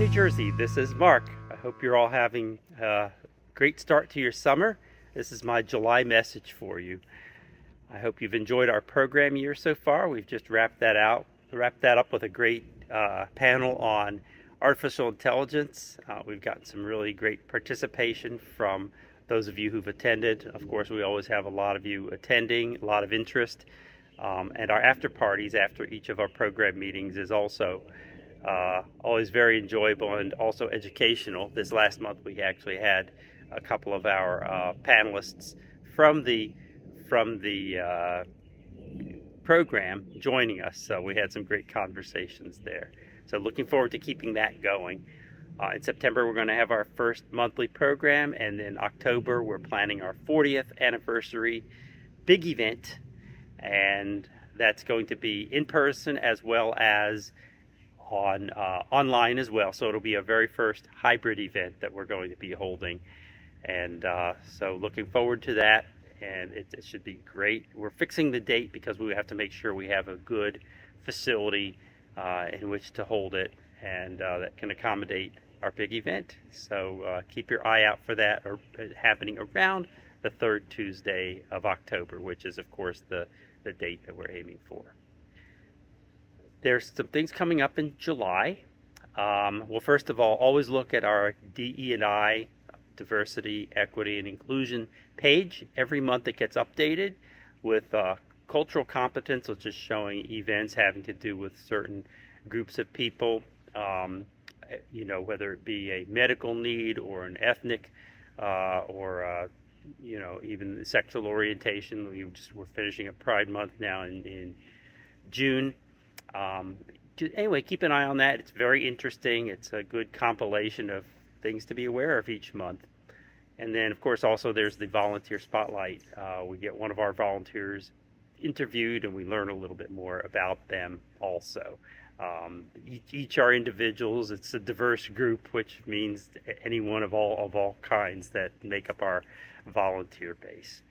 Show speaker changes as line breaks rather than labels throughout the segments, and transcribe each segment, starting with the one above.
New Jersey. This is Mark. I hope you're all having a great start to your summer. This is my July message for you. I hope you've enjoyed our program year so far. We've just wrapped that up with a great panel on artificial intelligence. We've gotten some really great participation from those of you who've attended. Of course, we always have a lot of you attending, a lot of interest. And our after parties after each of our program meetings is also always very enjoyable and also educational. This last month we actually had a couple of our panelists from the program joining us, so we had some great conversations there. So looking forward to keeping that going. In September we're going to have our first monthly program, and in October we're planning our 40th anniversary big event, and that's going to be in person as well as on online as well. So it'll be a very first hybrid event that we're going to be holding, and so looking forward to that, and it should be great. We're fixing the date because we have to make sure we have a good facility in which to hold it, and that can accommodate our big event. So keep your eye out for that, happening around the third Tuesday of October, which is of course the date that we're aiming for. There's some things coming up in July. Well, first of all, always look at our DE&I, diversity, equity, and inclusion page. Every month it gets updated with cultural competence, which is showing events having to do with certain groups of people, whether it be a medical need or an ethnic or even sexual orientation. We're finishing a Pride Month now in June. Anyway, keep an eye on that. It's very interesting. It's a good compilation of things to be aware of each month. And then, of course, also there's the volunteer spotlight. We get one of our volunteers interviewed, and we learn a little bit more about them also. Each are individuals. It's a diverse group, which means anyone of all kinds that make up our volunteer base.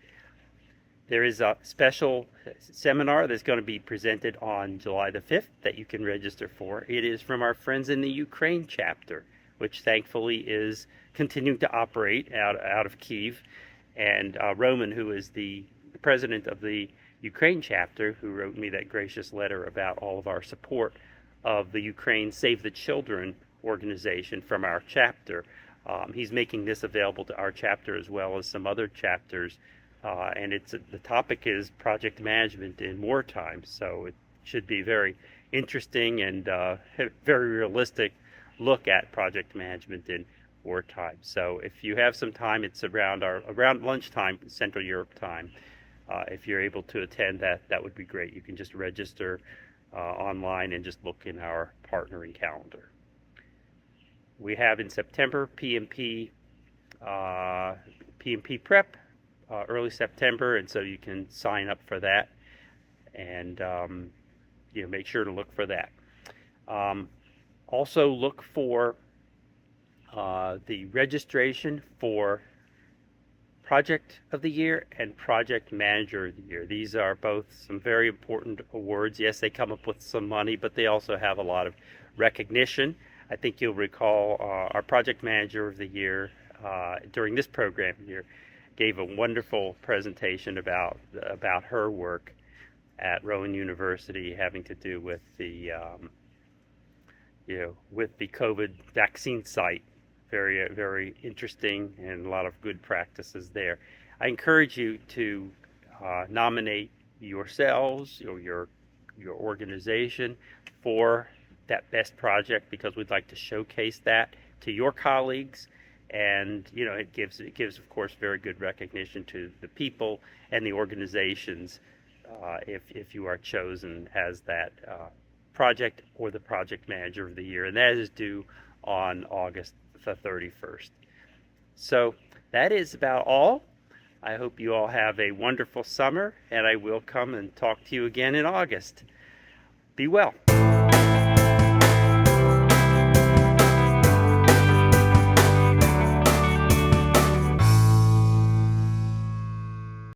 There is a special seminar that's going to be presented on July the 5th that you can register for. It is from our friends in the Ukraine chapter, which thankfully is continuing to operate out of Kyiv. And Roman, who is the president of the Ukraine chapter, who wrote me that gracious letter about all of our support of the Ukraine Save the Children organization from our chapter. He's making this available to our chapter as well as some other chapters. And the topic is project management in wartime, so it should be very interesting and very realistic look at project management in wartime. So if you have some time, it's around lunchtime, Central Europe time. If you're able to attend that would be great. You can just register online and just look in our partnering calendar. We have in September PMP prep. Early September, and so you can sign up for that, and make sure to look for that. Also look for the registration for Project of the Year and Project Manager of the Year. These are both some very important awards. Yes, they come up with some money, but they also have a lot of recognition. I think you'll recall our Project Manager of the Year during this program year gave a wonderful presentation about her work at Rowan University, having to do with the COVID vaccine site. Very, very interesting, and a lot of good practices there. I encourage you to nominate yourselves or your organization for that best project, because we'd like to showcase that to your colleagues. And it gives of course very good recognition to the people and the organizations if you are chosen as that project or the project manager of the year, and that is due on August the 31st. So that is about all. I hope you all have a wonderful summer, and I will come and talk to you again in August. Be well.